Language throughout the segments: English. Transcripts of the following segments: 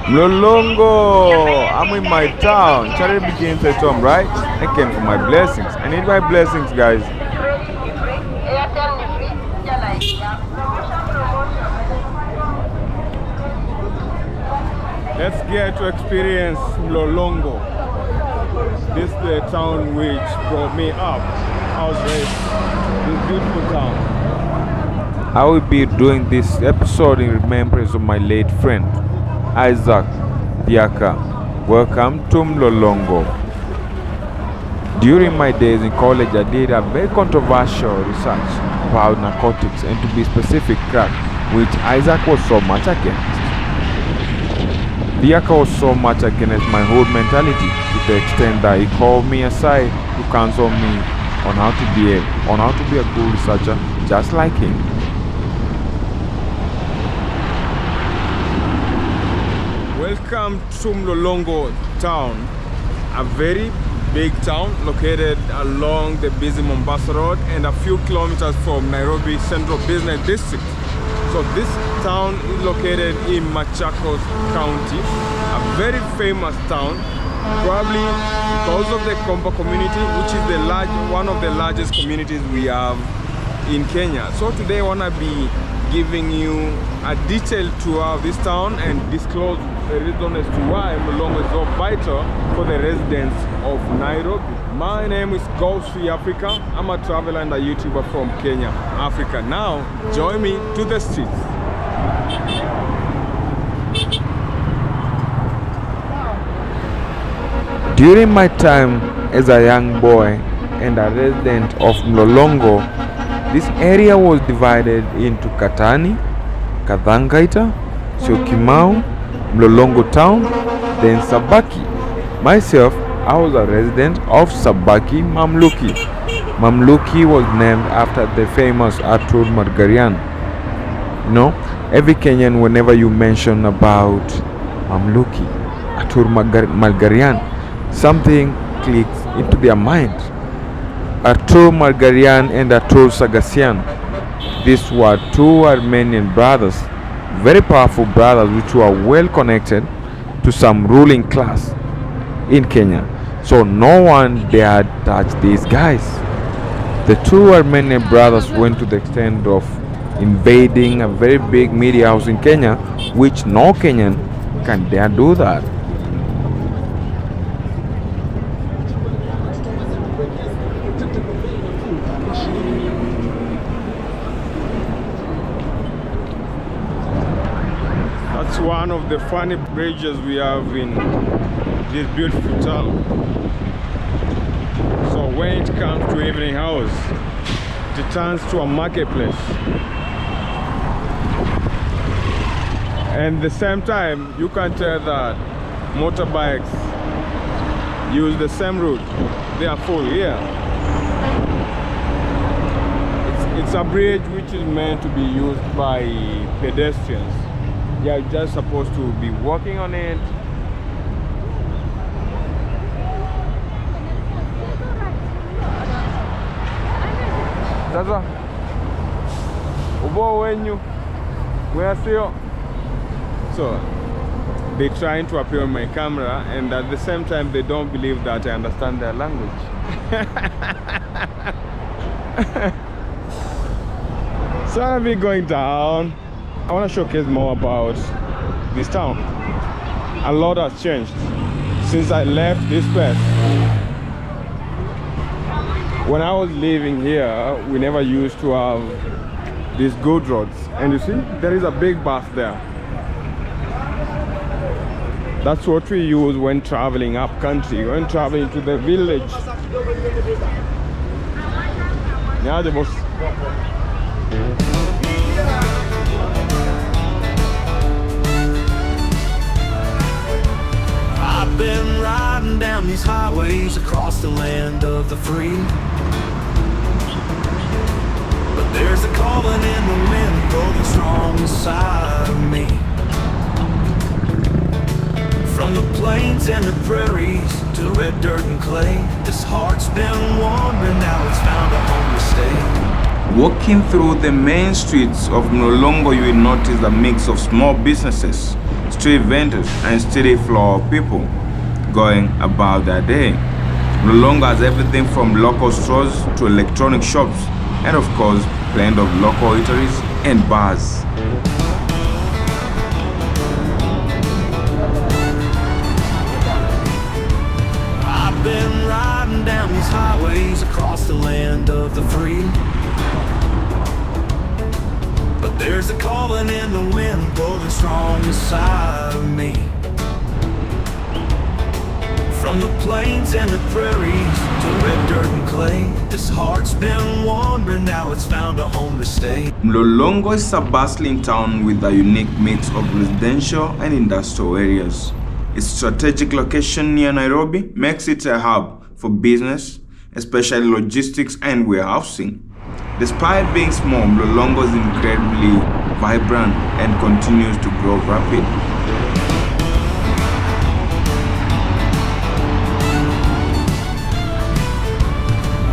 Mlolongo, I'm in my town. Charity begins at home, right? I came for my blessings. I need my blessings, guys. Let's get to experience Mlolongo. This is the town which brought me up. I was raised in this beautiful town. I will be doing this episode in remembrance of my late friend, Isaac Thiaka. Welcome to Mlolongo. During my days in college, I did a very controversial research about narcotics and, to be specific, crack, which Isaac was so much against. Thiaka was so much against my whole mentality to the extent that he called me aside to counsel me on how to be a good researcher just like him. Welcome to Mlolongo town, a very big town located along the busy Mombasa Road and a few kilometers from Nairobi Central Business District. So this town is located in Machakos County, a very famous town, probably because of the Komba community, which is one of the largest communities we have in Kenya. So today I want to be giving you a detailed tour of this town and disclose the reason as to why Mlolongo is so vital for the residents of Nairobi. My name is GoSeeAfrica. I'm a traveler and a YouTuber from Kenya, Africa. Now, join me to the streets. During my time as a young boy and a resident of Mlolongo, this area was divided into Katani, Kathangaita, Syokimau, Mlolongo town, then Sabaki. Myself, I was a resident of Sabaki, Mamluki. Mamluki was named after the famous Atul Margarian. You know, every Kenyan, whenever you mention about Mamluki, Atul Margarian, something clicks into their mind. Atul Margarian and Atul Sagasian. These were two Armenian brothers, very powerful brothers, which were well connected to some ruling class in Kenya. So no one dared touch these guys. The two Armenian brothers went to the extent of invading a very big media house in Kenya, which no Kenyan can dare do that. That's one of the funny bridges we have in this beautiful town. So when it comes to evening hours, it turns to a marketplace. And at the same time, you can tell that motorbikes use the same route. They are full here. It's a bridge which is meant to be used by pedestrians. You're just supposed to be walking on it. Sasa ubo wenyu where sio. So they're trying to appear on my camera, and at the same time they don't believe that I understand their language. So I'll be going down. I want to showcase more about this town. A lot has changed since I left this place. When I was living here, we never used to have these good roads. And you see, there is a big bus there. That's what we use when traveling up country, when traveling to the village. Yeah, the bus. I've been riding down these highways across the land of the free, but there's a calling in the wind growing strong inside of me. From the plains and the prairies to the red dirt and clay, this heart's been wandering, now it's found a home to stay. Walking through the main streets of Mlolongo, you will notice a mix of small businesses, street vendors, and steady flow of people going about their day. Mlolongo has everything from local stores to electronic shops, and of course, plenty of local eateries and bars. I've been riding down these highways across the land of the free. But there's a calling in the wind blowing strong inside of me. From the plains and the prairies to red dirt and clay, this heart's been wandering, now it's found a home to stay. Mlolongo is a bustling town with a unique mix of residential and industrial areas. Its strategic location near Nairobi makes it a hub for business, especially logistics and warehousing. Despite being small, Mlolongo is incredibly vibrant and continues to grow rapid.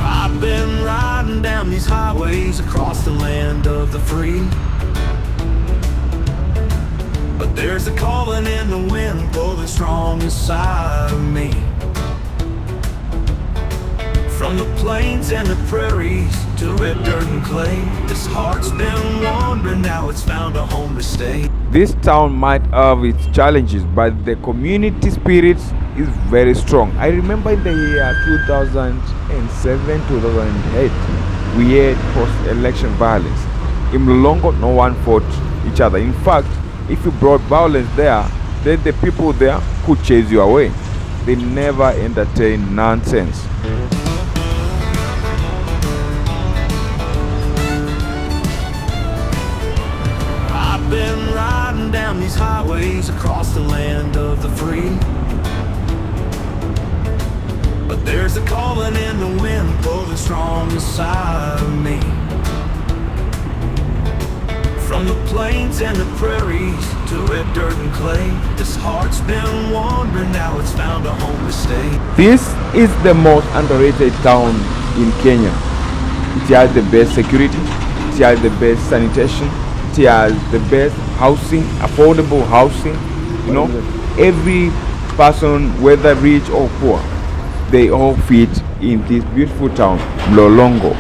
I've been riding down these highways across the land of the free. But there's a calling in the wind blowing strong inside of me. From the plains and the prairies to red dirt and clay, this heart's been wandering, now it's found a home to stay. This town might have its challenges, but the community spirit is very strong. I remember in the year 2007, 2008, we had post-election violence. In Mlolongo, no one fought each other. In fact, if you brought violence there, then the people there could chase you away. They never entertain nonsense. I've been riding down these highways across the land of the free. But there's a calling in the wind blowing strong inside of me. From the plains and the prairies to red dirt and clay, this heart's been wandering, now it's found a home to stay. This is the most underrated town in Kenya. It has the best security, it has the best sanitation, it has the best housing, affordable housing. You know, every person, whether rich or poor, they all fit in this beautiful town, Mlolongo.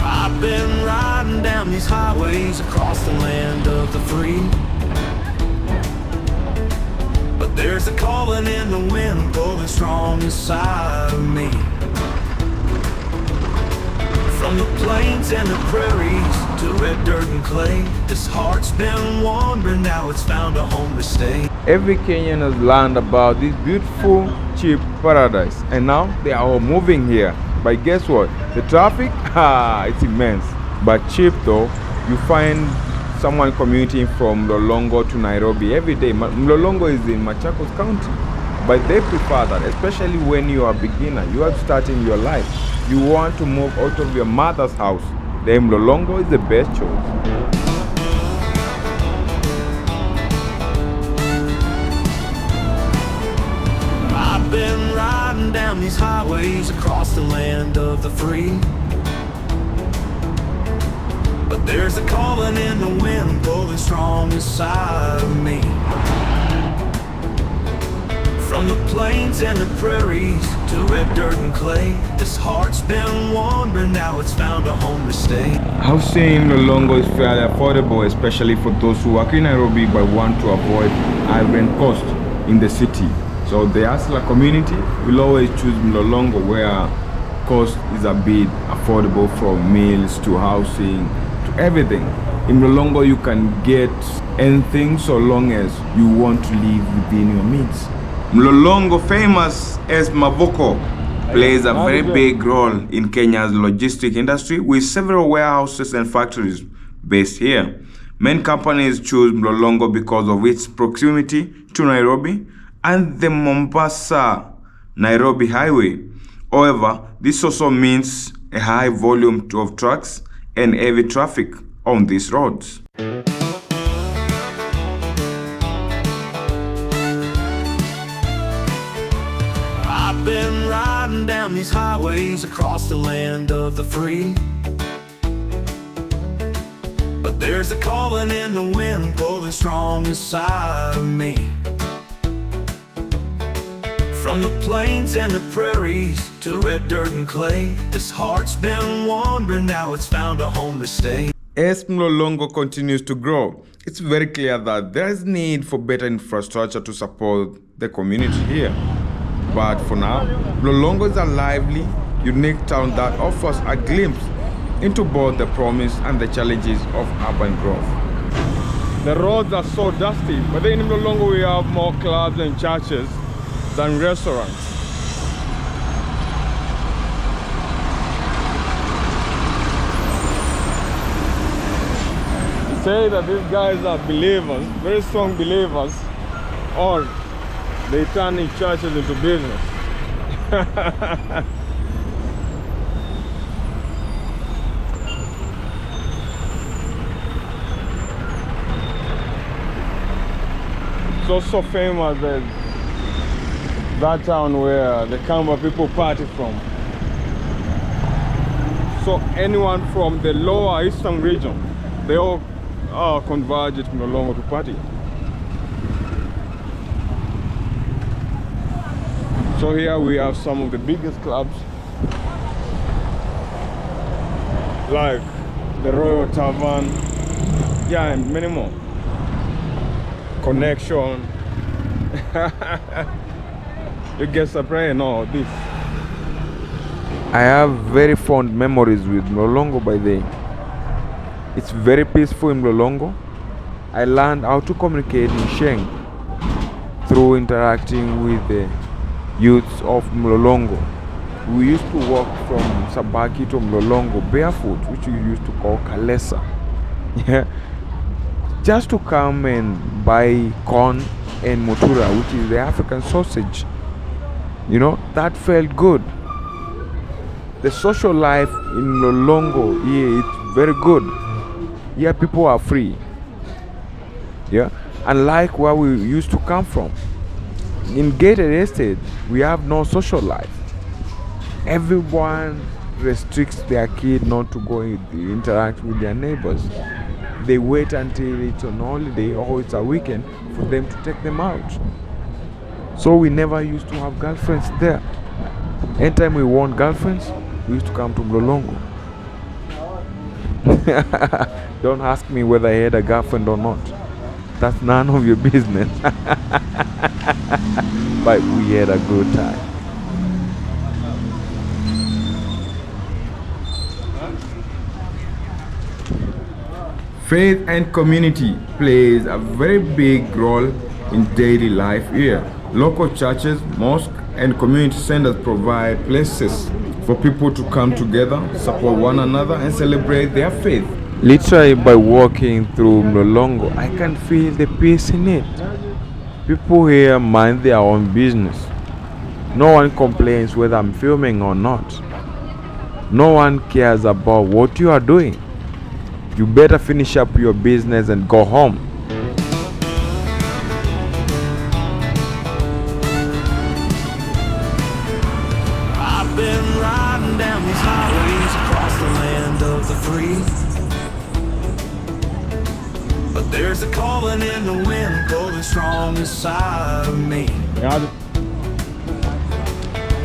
I've been riding down these highways across the land of the free. But there's a calling in the wind blowing strong inside of me. From the plains and the prairies to red dirt and clay, this heart's been wandering, now it's found a home to stay. Every Kenyan has learned about this beautiful, cheap paradise, and now they are all moving here. But guess what? The traffic, it's immense. But cheap though. You find someone commuting from Mlolongo to Nairobi every day. Mlolongo is in Machakos County, but they prefer that, especially when you are a beginner. You are starting your life. You want to move out of your mother's house. Then Mlolongo is the best choice. I've been riding down these highways across the land of the free. But there's a calling in the wind blowing strong inside of me. From the plains and the prairies to red dirt and clay, this heart's been wandering, now it's found a home to stay. Housing in Mlolongo is fairly affordable, especially for those who work in Nairobi but want to avoid high rent costs in the city. So the Asla community will always choose Mlolongo, where cost is a bit affordable, from meals to housing to everything. In Mlolongo you can get anything so long as you want to live within your means. Mlolongo, famous as Mavoko, plays a very big role in Kenya's logistic industry, with several warehouses and factories based here. Many companies choose Mlolongo because of its proximity to Nairobi and the Mombasa-Nairobi highway. However, this also means a high volume of trucks and heavy traffic on these roads. I've been riding down these highways across the land of the free. But there's a calling in the wind pulling strong inside of me. From the plains and the prairies to red dirt and clay, this heart's been wandering, now it's found a home to stay. As Mlolongo continues to grow, it's very clear that there is need for better infrastructure to support the community here. But for now, Mlolongo is a lively, unique town that offers a glimpse into both the promise and the challenges of urban growth. The roads are so dusty, but in Mlolongo we have more clubs and churches than restaurants. They say that these guys are believers, very strong believers, or they turn in churches into business. It's also famous as that town where the Kamba people party from. So anyone from the lower eastern region, they all converge to Mlolongo to party. So here we have some of the biggest clubs, like the Royal Tavern, yeah, and many more. Connection. You get surprised and all this. I have very fond memories with Mlolongo by the way. It's very peaceful in Mlolongo. I learned how to communicate in Sheng through interacting with the youths of Mlolongo. We used to walk from Sabaki to Mlolongo barefoot, which we used to call Kalesa. Yeah. Just to come and buy corn and motura, which is the African sausage. You know, that felt good. The social life in Mlolongo here, it's very good. Here people are free. Yeah, unlike where we used to come from. In gated estate, we have no social life. Everyone restricts their kid not to go interact with their neighbors. They wait until it's on holiday or it's a weekend for them to take them out. So we never used to have girlfriends there. Anytime we want girlfriends, we used to come to Mlolongo. Don't ask me whether I had a girlfriend or not. That's none of your business. But we had a good time. Faith and community plays a very big role in daily life here. Local churches, mosques, and community centers provide places for people to come together, support one another, and celebrate their faith. Literally, by walking through Mlolongo, I can feel the peace in it. People here mind their own business. No one complains whether I'm filming or not. No one cares about what you are doing. You better finish up your business and go home. I've been riding down these highways across the land of the free. But there's a calling in the wind blowing strong inside of me.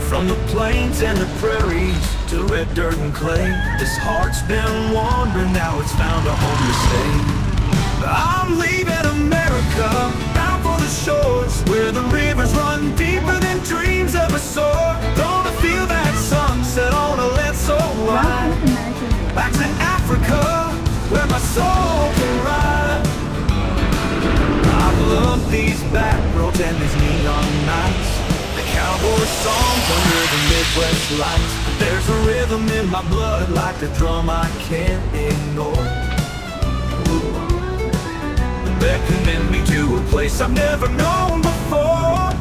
From the plains and the prairies to red dirt and clay, this heart's been wandering, now it's found a home to stay. I'm leaving America, bound for the shores where the rivers run deeper than dreams ever soar. Gonna feel that sunset on a land so wide. Back to Africa, where my soul can ride. I've loved these back roads and these neon nights, cowboy songs under the Midwest lights. There's a rhythm in my blood like the drum I can't ignore, beckoning me to a place I've never known before.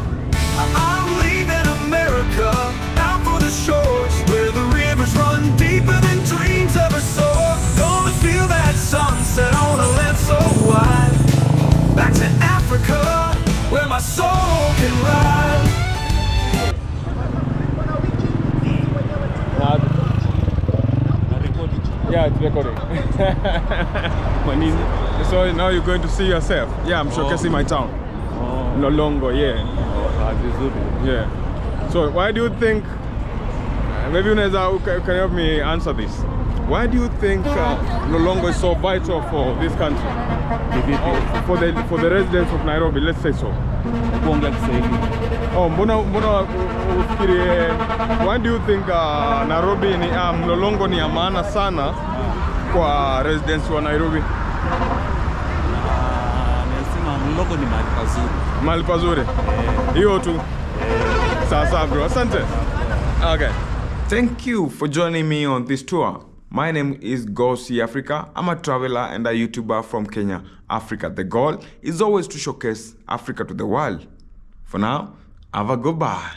I'm leaving America, out for the shores where the rivers run deeper than dreams ever soar. Gonna feel that sunset on a land so wide. Back to Africa, where my soul can ride. Yeah, it's recording. So now you're going to see yourself. Yeah, I'm showcasing my town. Mlolongo, yeah. Yeah. So why do you think, maybe Uneza can help me answer this. Why do you think Mlolongo is so vital for this country? For the residents of Nairobi, let's say so. Oh, why do you think Nairobi ni Mlolongo ni ya maana sana kwa residents wa Nairobi? Mlolongo ni mahali pazuri. Mahali pazuri. Hiyo tu. Sasa bro, asante. Okay. Thank you for joining me on this tour. My name is GoSeeAfrica. I'm a traveler and a YouTuber from Kenya, Africa. The goal is always to showcase Africa to the world. For now, have a goodbye.